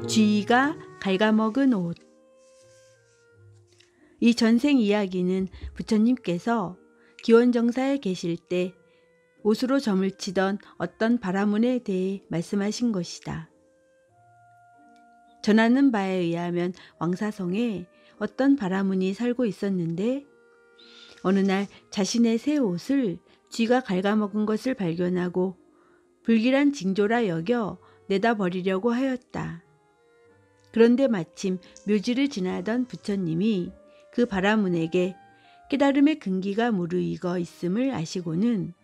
쥐가 갉아먹은 옷. 이 전생 이야기는 부처님께서 기원정사에 계실 때 옷으로 점을 치던 어떤 바라문에 대해 말씀하신 것이다. 전하는 바에 의하면 왕사성에 어떤 바라문이 살고 있었는데 어느 날 자신의 새 옷을 쥐가 갉아먹은 것을 발견하고 불길한 징조라 여겨 내다 버리려고 하였다. 그런데 마침 묘지를 지나던 부처님이 그 바라문에게 깨달음의 근기가 무르익어 있음을 아시고는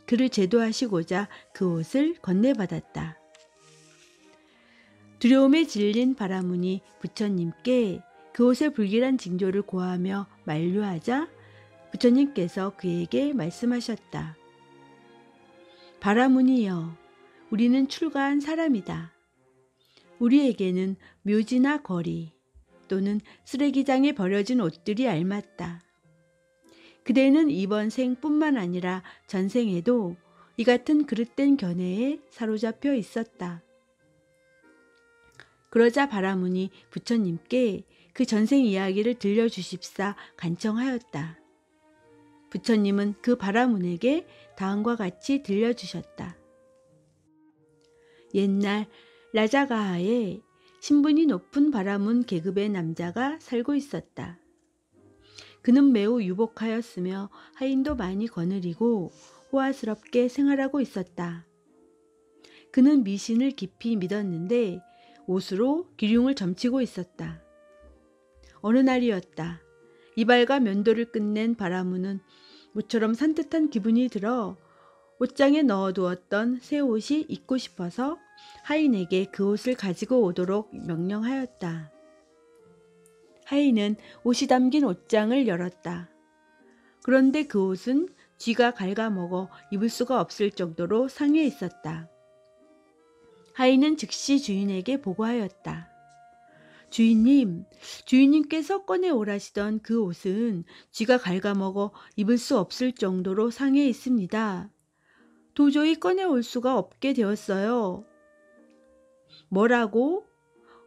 그를 제도하시고자 그 옷을 건네받았다. 두려움에 질린 바라문이 부처님께 그 옷의 불길한 징조를 고하며 만류하자 부처님께서 그에게 말씀하셨다. 바라문이여, 우리는 출가한 사람이다. 우리에게는 묘지나 거리 또는 쓰레기장에 버려진 옷들이 알맞다. 그대는 이번 생뿐만 아니라 전생에도 이 같은 그릇된 견해에 사로잡혀 있었다. 그러자 바라문이 부처님께 그 전생 이야기를 들려주십사 간청하였다. 부처님은 그 바라문에게 다음과 같이 들려주셨다. 옛날 라자가하에 신분이 높은 바라문 계급의 남자가 살고 있었다. 그는 매우 유복하였으며 하인도 많이 거느리고 호화스럽게 생활하고 있었다. 그는 미신을 깊이 믿었는데 옷으로 기륭을 점치고 있었다. 어느 날이었다. 이발과 면도를 끝낸 바라문은 모처럼 산뜻한 기분이 들어 옷장에 넣어두었던 새 옷이 입고 싶어서 하인에게 그 옷을 가지고 오도록 명령하였다. 하인은 옷이 담긴 옷장을 열었다. 그런데 그 옷은 쥐가 갉아먹어 입을 수가 없을 정도로 상해 있었다. 하인은 즉시 주인에게 보고하였다. 주인님께서 꺼내 오라시던 그 옷은 쥐가 갉아먹어 입을 수 없을 정도로 상해 있습니다. 도저히 꺼내올 수가 없게 되었어요. 뭐라고?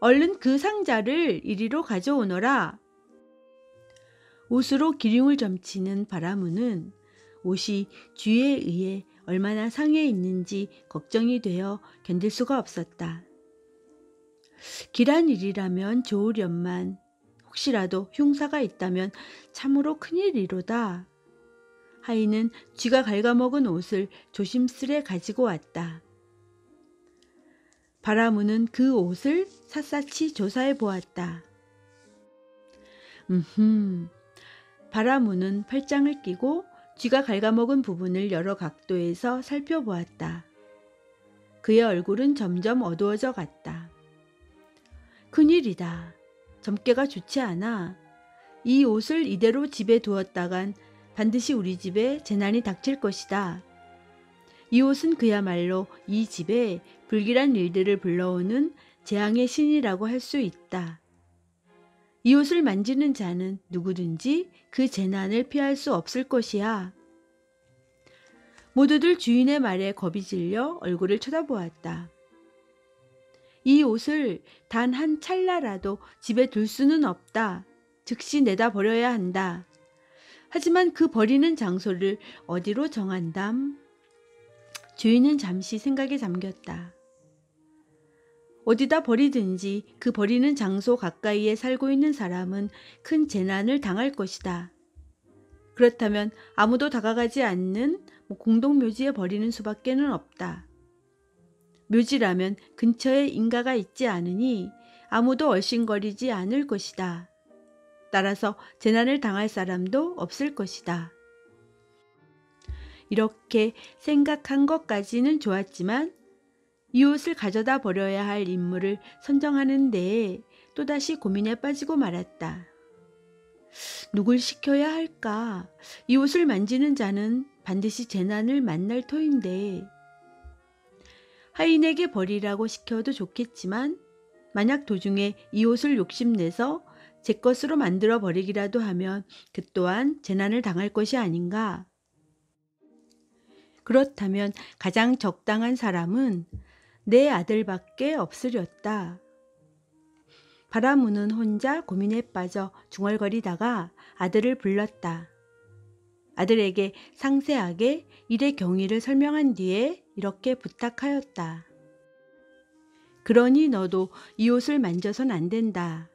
얼른 그 상자를 이리로 가져오너라. 옷으로 기륭을 점치는 바라문은 옷이 쥐에 의해 얼마나 상해 있는지 걱정이 되어 견딜 수가 없었다. 길한 일이라면 좋으련만 혹시라도 흉사가 있다면 참으로 큰일이로다. 하인은 쥐가 갉아먹은 옷을 조심스레 가지고 왔다. 바라문은 그 옷을 샅샅이 조사해 보았다. 바라문은 팔짱을 끼고 쥐가 갉아먹은 부분을 여러 각도에서 살펴보았다. 그의 얼굴은 점점 어두워져 갔다. 큰일이다. 점괘가 좋지 않아. 이 옷을 이대로 집에 두었다간 반드시 우리 집에 재난이 닥칠 것이다. 이 옷은 그야말로 이 집에 불길한 일들을 불러오는 재앙의 신이라고 할 수 있다. 이 옷을 만지는 자는 누구든지 그 재난을 피할 수 없을 것이야. 모두들 주인의 말에 겁이 질려 얼굴을 쳐다보았다. 이 옷을 단 한 찰나라도 집에 둘 수는 없다. 즉시 내다 버려야 한다. 하지만 그 버리는 장소를 어디로 정한담? 주인은 잠시 생각에 잠겼다. 어디다 버리든지 그 버리는 장소 가까이에 살고 있는 사람은 큰 재난을 당할 것이다. 그렇다면 아무도 다가가지 않는 공동묘지에 버리는 수밖에는 없다. 묘지라면 근처에 인가가 있지 않으니 아무도 얼씬거리지 않을 것이다. 따라서 재난을 당할 사람도 없을 것이다. 이렇게 생각한 것까지는 좋았지만 이옷을 가져다 버려야 할 인물을 선정하는 데에 또다시 고민에 빠지고 말았다. 누굴 시켜야 할까? 이 옷을 만지는 자는 반드시 재난을 만날 터인데 하인에게 버리라고 시켜도 좋겠지만 만약 도중에 이 옷을 욕심내서 제 것으로 만들어 버리기라도 하면 그 또한 재난을 당할 것이 아닌가? 그렇다면 가장 적당한 사람은 내 아들밖에 없으렸다. 바라무는 혼자 고민에 빠져 중얼거리다가 아들을 불렀다. 아들에게 상세하게 일의 경위를 설명한 뒤에 이렇게 부탁하였다. 그러니 너도 이 옷을 만져선 안 된다.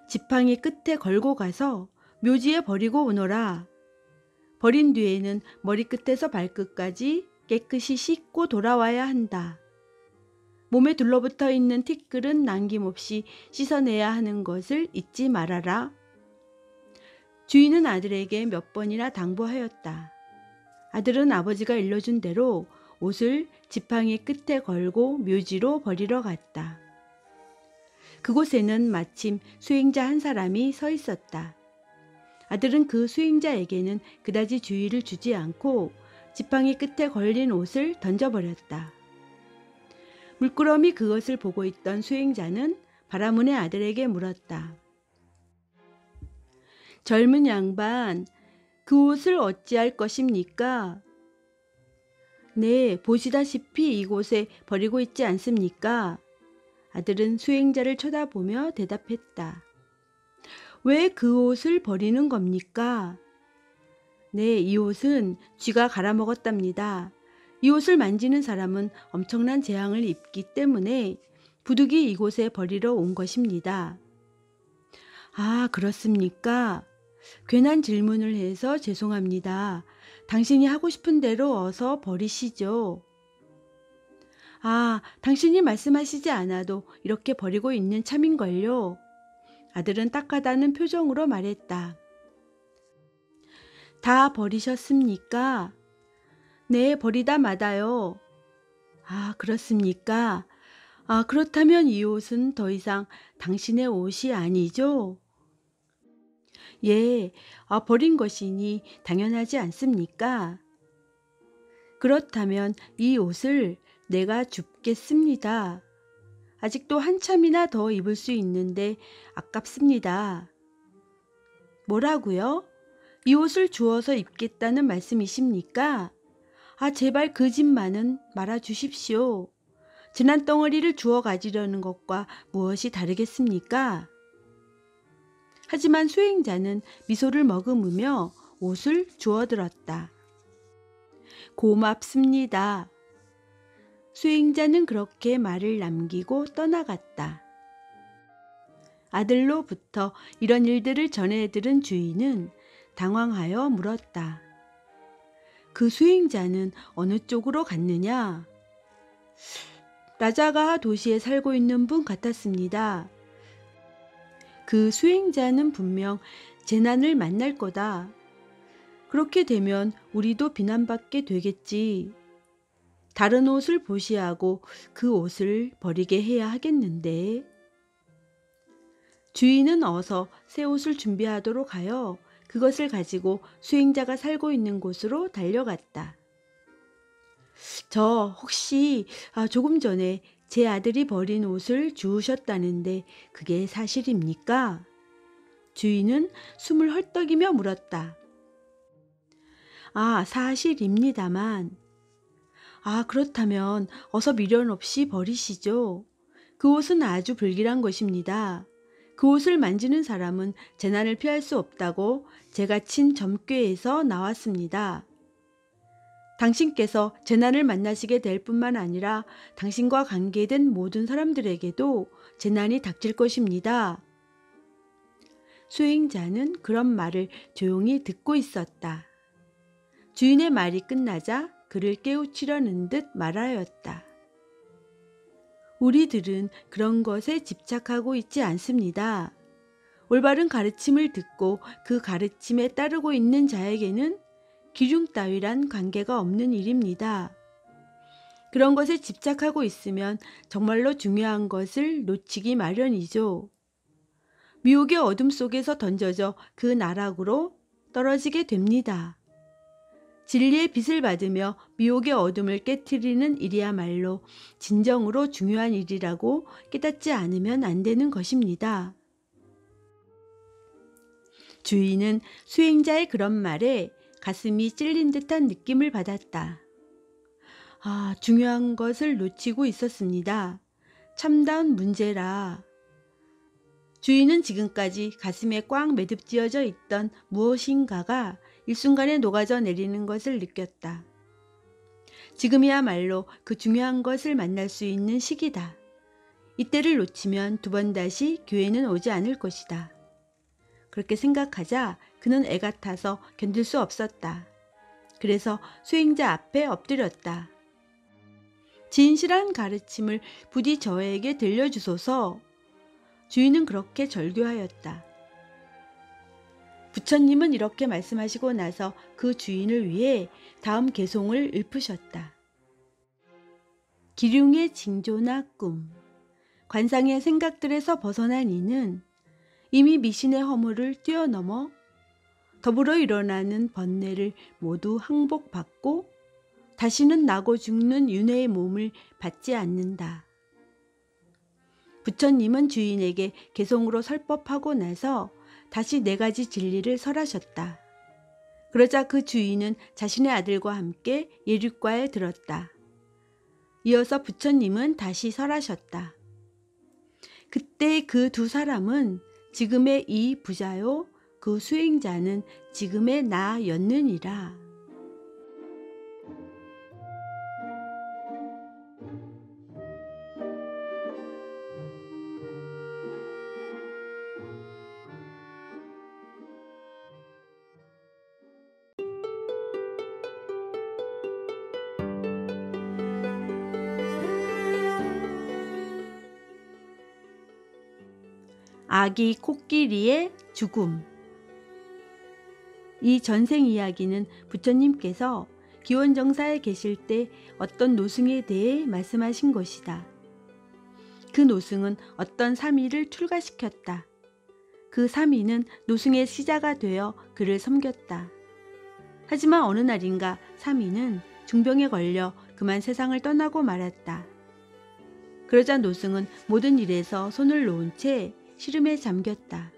지팡이 끝에 걸고 가서 묘지에 버리고 오너라. 버린 뒤에는 머리끝에서 발끝까지 깨끗이 씻고 돌아와야 한다. 몸에 둘러붙어 있는 티끌은 남김없이 씻어내야 하는 것을 잊지 말아라. 주인은 아들에게 몇 번이나 당부하였다. 아들은 아버지가 일러준 대로 옷을 지팡이 끝에 걸고 묘지로 버리러 갔다. 그곳에는 마침 수행자 한 사람이 서 있었다. 아들은 그 수행자에게는 그다지 주의를 주지 않고 지팡이 끝에 걸린 옷을 던져버렸다. 물끄러미 그것을 보고 있던 수행자는 바라문의 아들에게 물었다. 젊은 양반, 그 옷을 어찌할 것입니까? 네, 보시다시피 이곳에 버리고 있지 않습니까? 아들은 수행자를 쳐다보며 대답했다. 왜 그 옷을 버리는 겁니까? 네, 이 옷은 쥐가 갈아먹었답니다. 이 옷을 만지는 사람은 엄청난 재앙을 입기 때문에 부득이 이곳에 버리러 온 것입니다. 아, 그렇습니까? 괜한 질문을 해서 죄송합니다. 당신이 하고 싶은 대로 어서 버리시죠. 아, 당신이 말씀하시지 않아도 이렇게 버리고 있는 참인걸요. 아들은 딱하다는 표정으로 말했다. 다 버리셨습니까? 네, 버리다 마다요. 아, 그렇습니까? 아, 그렇다면 이 옷은 더 이상 당신의 옷이 아니죠? 예, 버린 것이니 당연하지 않습니까? 그렇다면 이 옷을 내가 줍겠습니다. 아직도 한참이나 더 입을 수 있는데 아깝습니다. 뭐라고요? 이 옷을 주어서 입겠다는 말씀이십니까? 아, 제발 그 집만은 말아 주십시오. 지난 덩어리를 주워 가지려는 것과 무엇이 다르겠습니까? 하지만 수행자는 미소를 머금으며 옷을 주워들었다. 고맙습니다. 수행자는 그렇게 말을 남기고 떠나갔다. 아들로부터 이런 일들을 전해 들은 주인은 당황하여 물었다. 그 수행자는 어느 쪽으로 갔느냐? 라자가 도시에 살고 있는 분 같았습니다. 그 수행자는 분명 재난을 만날 거다. 그렇게 되면 우리도 비난받게 되겠지. 다른 옷을 보시하고 그 옷을 버리게 해야 하겠는데. 주인은 어서 새 옷을 준비하도록 하여 그것을 가지고 수행자가 살고 있는 곳으로 달려갔다. 저 혹시 조금 전에 제 아들이 버린 옷을 주우셨다는데 그게 사실입니까? 주인은 숨을 헐떡이며 물었다. 아, 사실입니다만. 아, 그렇다면 어서 미련 없이 버리시죠. 그 옷은 아주 불길한 것입니다. 그 옷을 만지는 사람은 재난을 피할 수 없다고 제가 친 점괘에서 나왔습니다. 당신께서 재난을 만나시게 될 뿐만 아니라 당신과 관계된 모든 사람들에게도 재난이 닥칠 것입니다. 수행자는 그런 말을 조용히 듣고 있었다. 주인의 말이 끝나자 그를 깨우치려는 듯 말하였다. 우리들은 그런 것에 집착하고 있지 않습니다. 올바른 가르침을 듣고 그 가르침에 따르고 있는 자에게는 기중 따위란 관계가 없는 일입니다. 그런 것에 집착하고 있으면 정말로 중요한 것을 놓치기 마련이죠. 미혹의 어둠 속에서 던져져 그 나락으로 떨어지게 됩니다. 진리의 빛을 받으며 미혹의 어둠을 깨트리는 일이야말로 진정으로 중요한 일이라고 깨닫지 않으면 안 되는 것입니다. 주인은 수행자의 그런 말에 가슴이 찔린 듯한 느낌을 받았다. 중요한 것을 놓치고 있었습니다. 참다운 문제라. 주인은 지금까지 가슴에 꽉 매듭지어져 있던 무엇인가가 일순간에 녹아져 내리는 것을 느꼈다. 지금이야말로 그 중요한 것을 만날 수 있는 시기다. 이때를 놓치면 두 번 다시 교회는 오지 않을 것이다. 그렇게 생각하자 그는 애가 타서 견딜 수 없었다. 그래서 수행자 앞에 엎드렸다. 진실한 가르침을 부디 저에게 들려주소서. 주인은 그렇게 절규하였다. 부처님은 이렇게 말씀하시고 나서 그 주인을 위해 다음 개송을 읊으셨다. 기륭의 징조나 꿈. 관상의 생각들에서 벗어난 이는 이미 미신의 허물을 뛰어넘어 더불어 일어나는 번뇌를 모두 항복받고 다시는 나고 죽는 윤회의 몸을 받지 않는다. 부처님은 주인에게 개송으로 설법하고 나서 다시 4가지 진리를 설하셨다. 그러자 그 주인은 자신의 아들과 함께 예륙과에 들었다. 이어서 부처님은 다시 설하셨다. 그때 그 두 사람은 지금의 이 부자요, 그 수행자는 지금의 나였느니라. 아기 코끼리의 죽음. 이 전생 이야기는 부처님께서 기원정사에 계실 때 어떤 노승에 대해 말씀하신 것이다. 그 노승은 어떤 사미를 출가시켰다. 그 사미는 노승의 시자가 되어 그를 섬겼다. 하지만 어느 날인가 사미는 중병에 걸려 그만 세상을 떠나고 말았다. 그러자 노승은 모든 일에서 손을 놓은 채 시름에 잠겼다.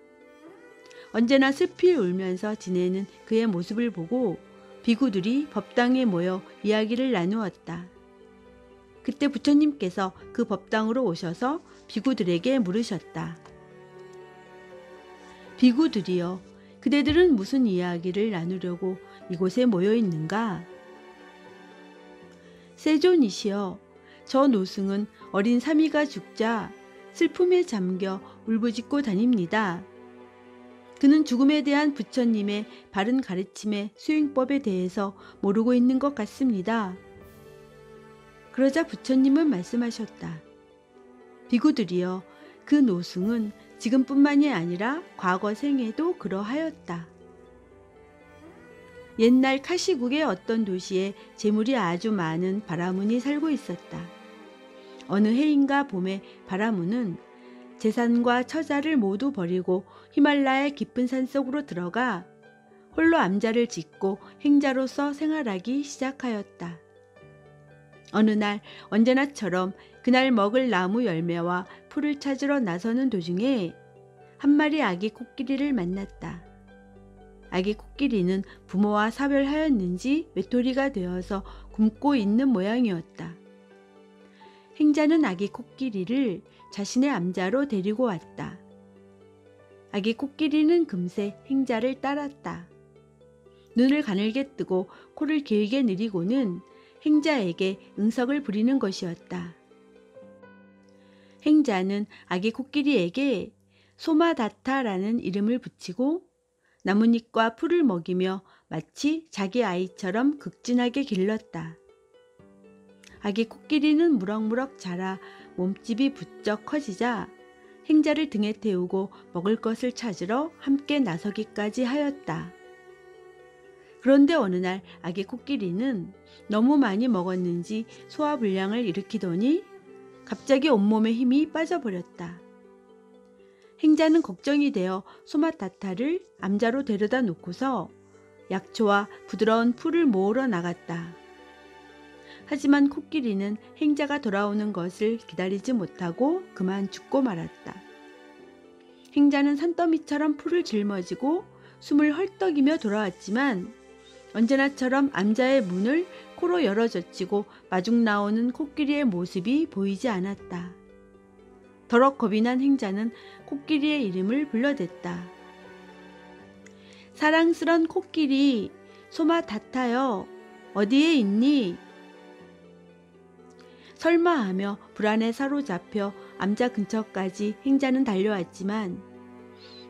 언제나 슬피 울면서 지내는 그의 모습을 보고 비구들이 법당에 모여 이야기를 나누었다. 그때 부처님께서 그 법당으로 오셔서 비구들에게 물으셨다. 비구들이여, 그대들은 무슨 이야기를 나누려고 이곳에 모여 있는가? 세존이시여, 저 노승은 어린 사미가 죽자 슬픔에 잠겨 울부짖고 다닙니다. 그는 죽음에 대한 부처님의 바른 가르침의 수행법에 대해서 모르고 있는 것 같습니다. 그러자 부처님은 말씀하셨다. 비구들이여, 그 노승은 지금뿐만이 아니라 과거 생에도 그러하였다. 옛날 카시국의 어떤 도시에 재물이 아주 많은 바라문이 살고 있었다. 어느 해인가 봄에 바라문은 재산과 처자를 모두 버리고 히말라야 깊은 산속으로 들어가 홀로 암자를 짓고 행자로서 생활하기 시작하였다. 어느 날 언제나처럼 그날 먹을 나무 열매와 풀을 찾으러 나서는 도중에 한 마리 아기 코끼리를 만났다. 아기 코끼리는 부모와 사별하였는지 외톨이가 되어서 굶고 있는 모양이었다. 행자는 아기 코끼리를 자신의 암자로 데리고 왔다. 아기 코끼리는 금세 행자를 따랐다. 눈을 가늘게 뜨고 코를 길게 내리고는 행자에게 응석을 부리는 것이었다. 행자는 아기 코끼리에게 소마다타라는 이름을 붙이고 나뭇잎과 풀을 먹이며 마치 자기 아이처럼 극진하게 길렀다. 아기 코끼리는 무럭무럭 자라 몸집이 부쩍 커지자 행자를 등에 태우고 먹을 것을 찾으러 함께 나서기까지 하였다. 그런데 어느 날 아기 코끼리는 너무 많이 먹었는지 소화불량을 일으키더니 갑자기 온몸에 힘이 빠져버렸다. 행자는 걱정이 되어 소마타타를 암자로 데려다 놓고서 약초와 부드러운 풀을 모으러 나갔다. 하지만 코끼리는 행자가 돌아오는 것을 기다리지 못하고 그만 죽고 말았다. 행자는 산더미처럼 풀을 짊어지고 숨을 헐떡이며 돌아왔지만 언제나처럼 암자의 문을 코로 열어젖히고 마중 나오는 코끼리의 모습이 보이지 않았다. 더럭 겁이 난 행자는 코끼리의 이름을 불러댔다. 사랑스런 코끼리, 소마타타여, 어디에 있니? 설마 하며 불안에 사로잡혀 암자 근처까지 행자는 달려왔지만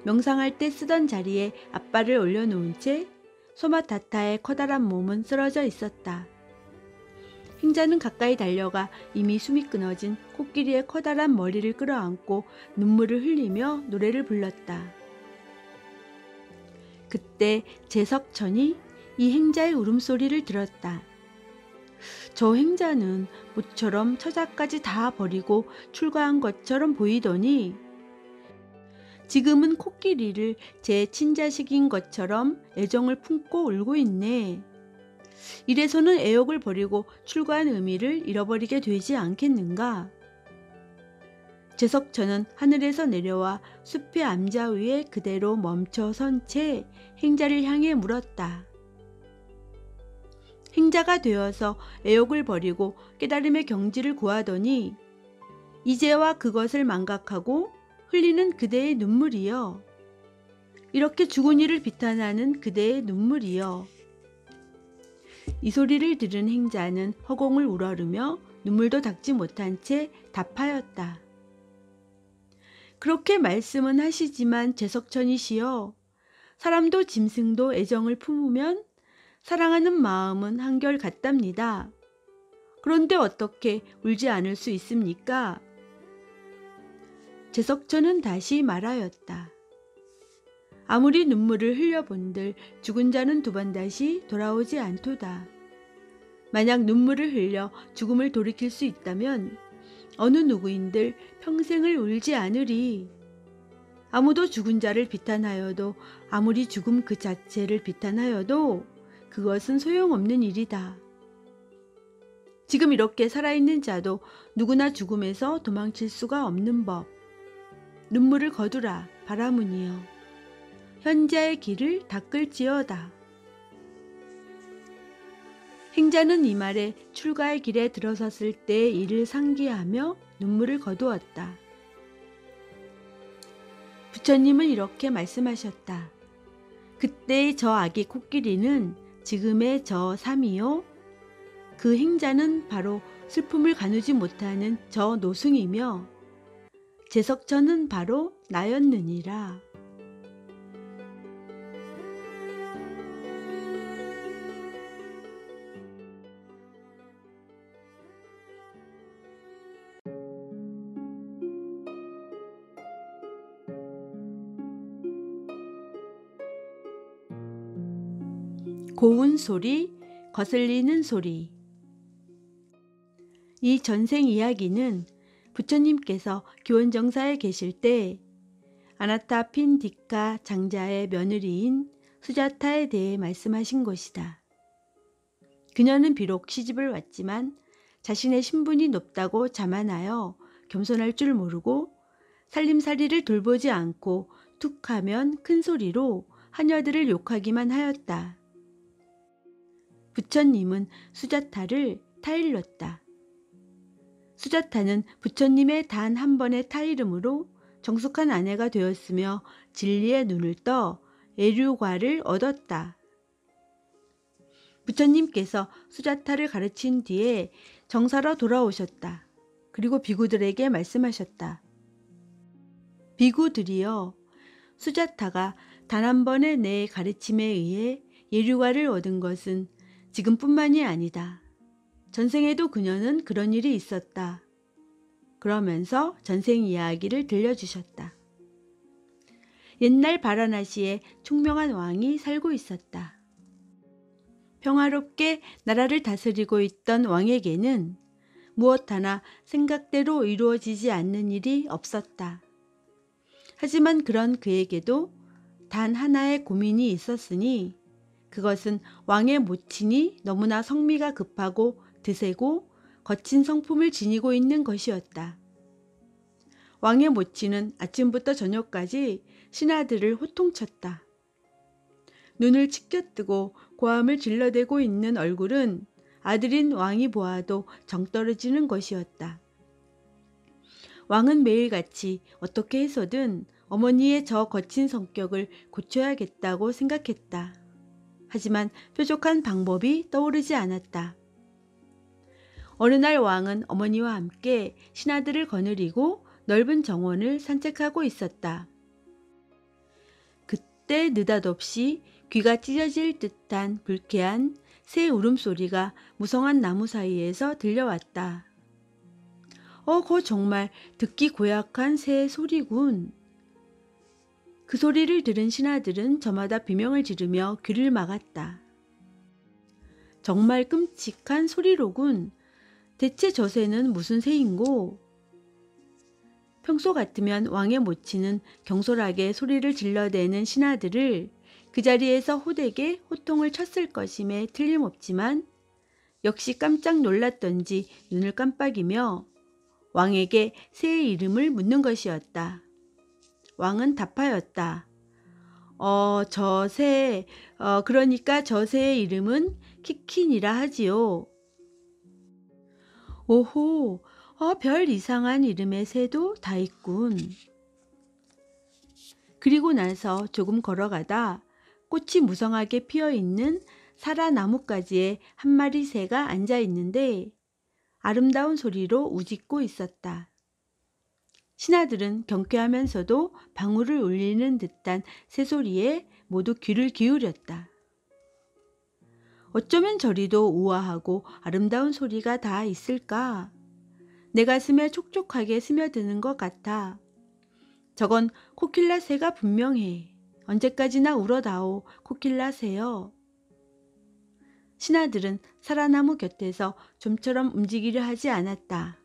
명상할 때 쓰던 자리에 앞발을 올려놓은 채 소마타타의 커다란 몸은 쓰러져 있었다. 행자는 가까이 달려가 이미 숨이 끊어진 코끼리의 커다란 머리를 끌어안고 눈물을 흘리며 노래를 불렀다. 그때 제석천이 이 행자의 울음소리를 들었다. 저 행자는 모처럼 처자까지 다 버리고 출가한 것처럼 보이더니 지금은 코끼리를 제 친자식인 것처럼 애정을 품고 울고 있네. 이래서는 애욕을 버리고 출가한 의미를 잃어버리게 되지 않겠는가? 제석천은 하늘에서 내려와 숲의 암자 위에 그대로 멈춰 선 채 행자를 향해 물었다. 행자가 되어서 애욕을 버리고 깨달음의 경지를 구하더니 이제와 그것을 망각하고 흘리는 그대의 눈물이여. 이렇게 죽은 이를 비탄하는 그대의 눈물이여. 이 소리를 들은 행자는 허공을 우러르며 눈물도 닦지 못한 채 답하였다. 그렇게 말씀은 하시지만 제석천이시여, 사람도 짐승도 애정을 품으면 사랑하는 마음은 한결 같답니다. 그런데 어떻게 울지 않을 수 있습니까? 제석천은 다시 말하였다. 아무리 눈물을 흘려본들 죽은 자는 두 번 다시 돌아오지 않도다. 만약 눈물을 흘려 죽음을 돌이킬 수 있다면 어느 누구인들 평생을 울지 않으리. 아무도 죽은 자를 비탄하여도 아무리 죽음 그 자체를 비탄하여도 그것은 소용없는 일이다. 지금 이렇게 살아있는 자도 누구나 죽음에서 도망칠 수가 없는 법. 눈물을 거두라 바라문이여. 현자의 길을 닦을지어다. 행자는 이 말에 출가의 길에 들어섰을 때 이를 상기하며 눈물을 거두었다. 부처님은 이렇게 말씀하셨다. 그때의 저 아기 코끼리는 지금의 저 삼이요. 그 행자는 바로 슬픔을 가누지 못하는 저 노승이며 제석천은 바로 나였느니라. 고운 소리, 거슬리는 소리. 이 전생 이야기는 부처님께서 교원정사에 계실 때 아나타핀디카 장자의 며느리인 수자타에 대해 말씀하신 것이다. 그녀는 비록 시집을 왔지만 자신의 신분이 높다고 자만하여 겸손할 줄 모르고 살림살이를 돌보지 않고 툭하면 큰 소리로 하녀들을 욕하기만 하였다. 부처님은 수자타를 타일렀다. 수자타는 부처님의 단 한 번의 타이름으로 정숙한 아내가 되었으며 진리의 눈을 떠 애류과를 얻었다. 부처님께서 수자타를 가르친 뒤에 정사로 돌아오셨다. 그리고 비구들에게 말씀하셨다. 비구들이여, 수자타가 단 한 번의 내 가르침에 의해 예류과를 얻은 것은 지금뿐만이 아니다. 전생에도 그녀는 그런 일이 있었다. 그러면서 전생 이야기를 들려주셨다. 옛날 바라나시에 총명한 왕이 살고 있었다. 평화롭게 나라를 다스리고 있던 왕에게는 무엇 하나 생각대로 이루어지지 않는 일이 없었다. 하지만 그런 그에게도 단 하나의 고민이 있었으니 그것은 왕의 모친이 너무나 성미가 급하고 드세고 거친 성품을 지니고 있는 것이었다. 왕의 모친은 아침부터 저녁까지 신하들을 호통쳤다. 눈을 치켜뜨고 고함을 질러대고 있는 얼굴은 아들인 왕이 보아도 정 떨어지는 것이었다. 왕은 매일같이 어떻게 해서든 어머니의 저 거친 성격을 고쳐야겠다고 생각했다. 하지만 뾰족한 방법이 떠오르지 않았다. 어느 날 왕은 어머니와 함께 신하들을 거느리고 넓은 정원을 산책하고 있었다. 그때 느닷없이 귀가 찢어질 듯한 불쾌한 새 울음소리가 무성한 나무 사이에서 들려왔다. 그거 정말 듣기 고약한 새 소리군. 그 소리를 들은 신하들은 저마다 비명을 지르며 귀를 막았다. 정말 끔찍한 소리로군. 대체 저 새는 무슨 새인고? 평소 같으면 왕의 모친은 경솔하게 소리를 질러대는 신하들을 그 자리에서 호되게 호통을 쳤을 것임에 틀림없지만 역시 깜짝 놀랐던지 눈을 깜빡이며 왕에게 새의 이름을 묻는 것이었다. 왕은 답하였다. 그러니까 저 새의 이름은 키킨이라 하지요. 오호, 별 이상한 이름의 새도 다 있군. 그리고 나서 조금 걸어가다 꽃이 무성하게 피어있는 사라나무가지에 한 마리 새가 앉아 있는데 아름다운 소리로 우짖고 있었다. 신하들은 경쾌하면서도 방울을 울리는 듯한 새소리에 모두 귀를 기울였다. 어쩌면 저리도 우아하고 아름다운 소리가 다 있을까? 내 가슴에 촉촉하게 스며드는 것 같아. 저건 코킬라 새가 분명해. 언제까지나 울어다오, 코킬라 새여. 신하들은 사라나무 곁에서 좀처럼 움직이려 하지 않았다.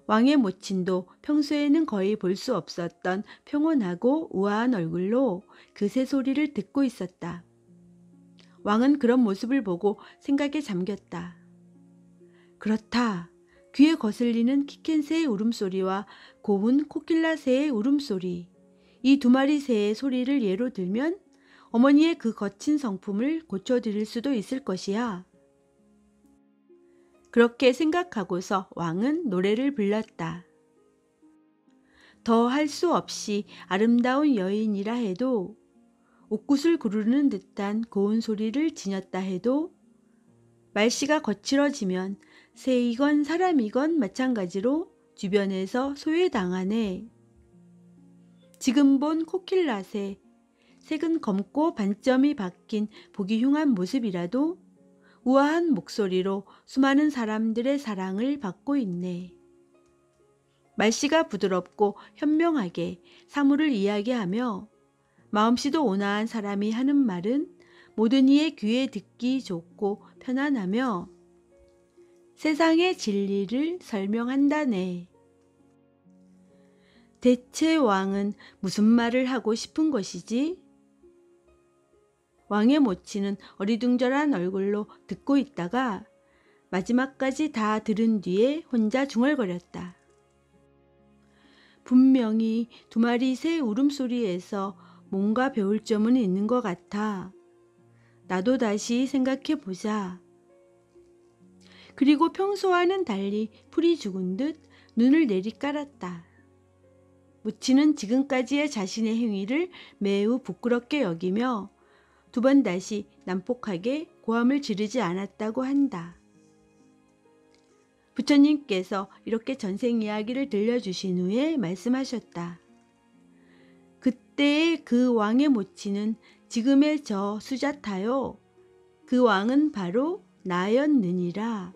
왕의 모친도 평소에는 거의 볼 수 없었던 평온하고 우아한 얼굴로 그 새소리를 듣고 있었다. 왕은 그런 모습을 보고 생각에 잠겼다. 그렇다. 귀에 거슬리는 키켄새의 울음소리와 고운 코킬라새의 울음소리, 이 두 마리 새의 소리를 예로 들면 어머니의 그 거친 성품을 고쳐드릴 수도 있을 것이야. 그렇게 생각하고서 왕은 노래를 불렀다. 더 할 수 없이 아름다운 여인이라 해도, 옥굿을 구르는 듯한 고운 소리를 지녔다 해도, 말씨가 거칠어지면 새이건 사람이건 마찬가지로 주변에서 소외당하네. 지금 본 코킬라새, 색은 검고 반점이 박힌 보기 흉한 모습이라도 우아한 목소리로 수많은 사람들의 사랑을 받고 있네. 말씨가 부드럽고 현명하게 사물을 이야기하며 마음씨도 온화한 사람이 하는 말은 모든 이의 귀에 듣기 좋고 편안하며 세상의 진리를 설명한다네. 대체 왕은 무슨 말을 하고 싶은 것이지? 왕의 모친은 어리둥절한 얼굴로 듣고 있다가 마지막까지 다 들은 뒤에 혼자 중얼거렸다. 분명히 두 마리 새 울음소리에서 뭔가 배울 점은 있는 것 같아. 나도 다시 생각해 보자. 그리고 평소와는 달리 풀이 죽은 듯 눈을 내리깔았다. 모친은 지금까지의 자신의 행위를 매우 부끄럽게 여기며 두 번 다시 난폭하게 고함을 지르지 않았다고 한다. 부처님께서 이렇게 전생 이야기를 들려주신 후에 말씀하셨다. 그때의 그 왕의 모친은 지금의 저 수자타요. 그 왕은 바로 나였느니라.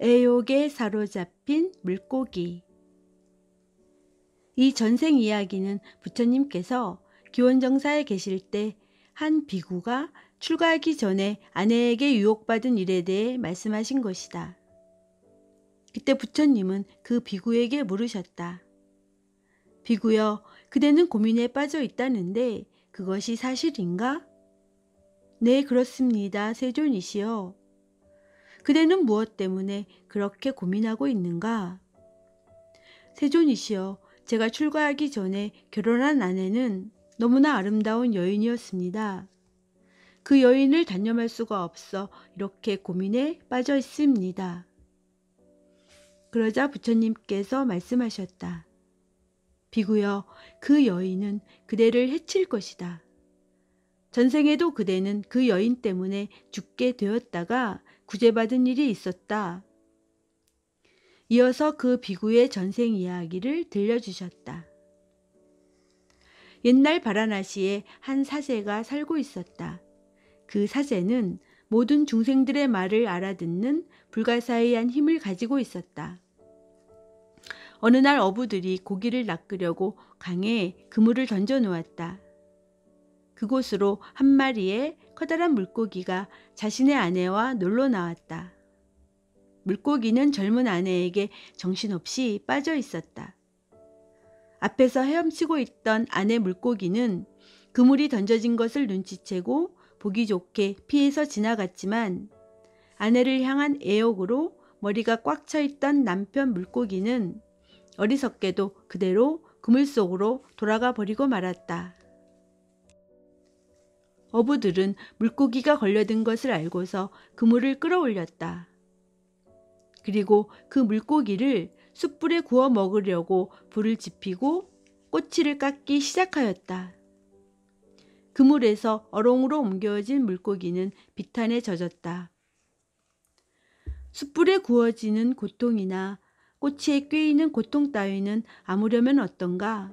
애욕에 사로잡힌 물고기. 이 전생 이야기는 부처님께서 기원정사에 계실 때 한 비구가 출가하기 전에 아내에게 유혹받은 일에 대해 말씀하신 것이다. 그때 부처님은 그 비구에게 물으셨다. 비구여, 그대는 고민에 빠져 있다는데 그것이 사실인가? 네, 그렇습니다. 세존이시여. 그대는 무엇 때문에 그렇게 고민하고 있는가? 세존이시여, 제가 출가하기 전에 결혼한 아내는 너무나 아름다운 여인이었습니다. 그 여인을 단념할 수가 없어 이렇게 고민에 빠져 있습니다. 그러자 부처님께서 말씀하셨다. 비구여, 그 여인은 그대를 해칠 것이다. 전생에도 그대는 그 여인 때문에 죽게 되었다가 구제받은 일이 있었다. 이어서 그 비구의 전생 이야기를 들려주셨다. 옛날 바라나시에 한 사제가 살고 있었다. 그 사제는 모든 중생들의 말을 알아듣는 불가사의한 힘을 가지고 있었다. 어느 날 어부들이 고기를 낚으려고 강에 그물을 던져 놓았다. 그곳으로 한 마리의 커다란 물고기가 자신의 아내와 놀러 나왔다. 물고기는 젊은 아내에게 정신없이 빠져 있었다. 앞에서 헤엄치고 있던 아내 물고기는 그물이 던져진 것을 눈치채고 보기 좋게 피해서 지나갔지만 아내를 향한 애욕으로 머리가 꽉 차 있던 남편 물고기는 어리석게도 그대로 그물 속으로 돌아가 버리고 말았다. 어부들은 물고기가 걸려든 것을 알고서 그물을 끌어올렸다. 그리고 그 물고기를 숯불에 구워 먹으려고 불을 지피고 꼬치를 깎기 시작하였다. 그물에서 어롱으로 옮겨진 물고기는 비탄에 젖었다. 숯불에 구워지는 고통이나 꼬치에 꿰이는 고통 따위는 아무려면 어떤가?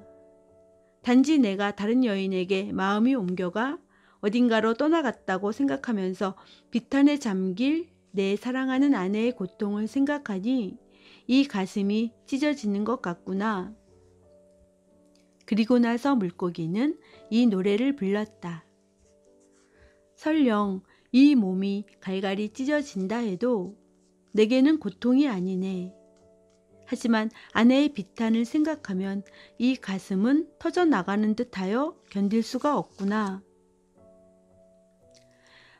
단지 내가 다른 여인에게 마음이 옮겨가 어딘가로 떠나갔다고 생각하면서 비탄에 잠길 내 사랑하는 아내의 고통을 생각하니 이 가슴이 찢어지는 것 같구나. 그리고 나서 물고기는 이 노래를 불렀다. 설령 이 몸이 갈갈이 찢어진다 해도 내게는 고통이 아니네. 하지만 아내의 비탄을 생각하면 이 가슴은 터져나가는 듯하여 견딜 수가 없구나.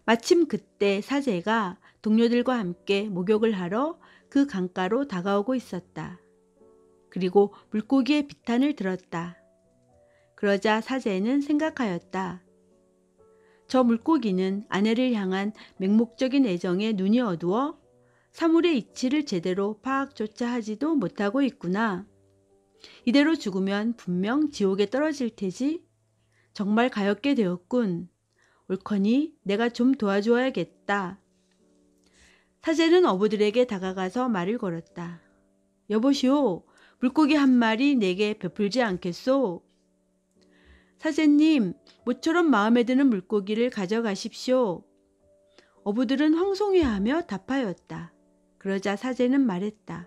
마침 그때 사제가 동료들과 함께 목욕을 하러 그 강가로 다가오고 있었다. 그리고 물고기의 비탄을 들었다. 그러자 사제는 생각하였다. 저 물고기는 아내를 향한 맹목적인 애정에 눈이 어두워 사물의 이치를 제대로 파악조차 하지도 못하고 있구나. 이대로 죽으면 분명 지옥에 떨어질 테지. 정말 가엾게 되었군. 옳거니 내가 좀 도와주어야겠다. 사제는 어부들에게 다가가서 말을 걸었다. 여보시오, 물고기 한 마리 내게 베풀지 않겠소? 사제님, 모처럼 마음에 드는 물고기를 가져가십시오. 어부들은 황송해하며 답하였다. 그러자 사제는 말했다.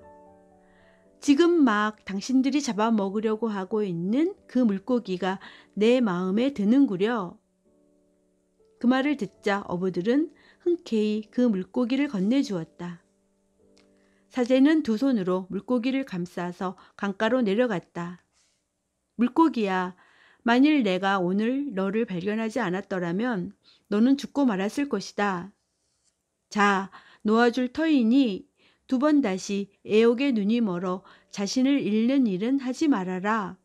지금 막 당신들이 잡아먹으려고 하고 있는 그 물고기가 내 마음에 드는구려. 그 말을 듣자 어부들은 흔쾌히 그 물고기를 건네주었다. 사제는 두 손으로 물고기를 감싸서 강가로 내려갔다. 물고기야, 만일 내가 오늘 너를 발견하지 않았더라면 너는 죽고 말았을 것이다. 자, 놓아줄 터이니 두 번 다시 애욕의 눈이 멀어 자신을 잃는 일은 하지 말아라.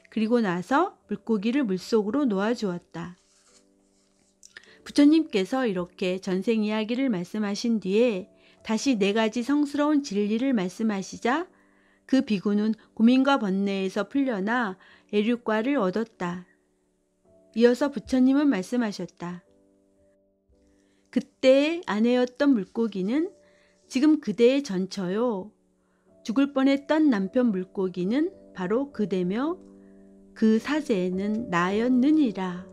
그리고 나서 물고기를 물속으로 놓아주었다. 부처님께서 이렇게 전생 이야기를 말씀하신 뒤에 다시 4가지 성스러운 진리를 말씀하시자 그 비구는 고민과 번뇌에서 풀려나 애류과를 얻었다. 이어서 부처님은 말씀하셨다. 그때의 아내였던 물고기는 지금 그대의 전처요. 죽을 뻔했던 남편 물고기는 바로 그대며 그 사제는 나였느니라.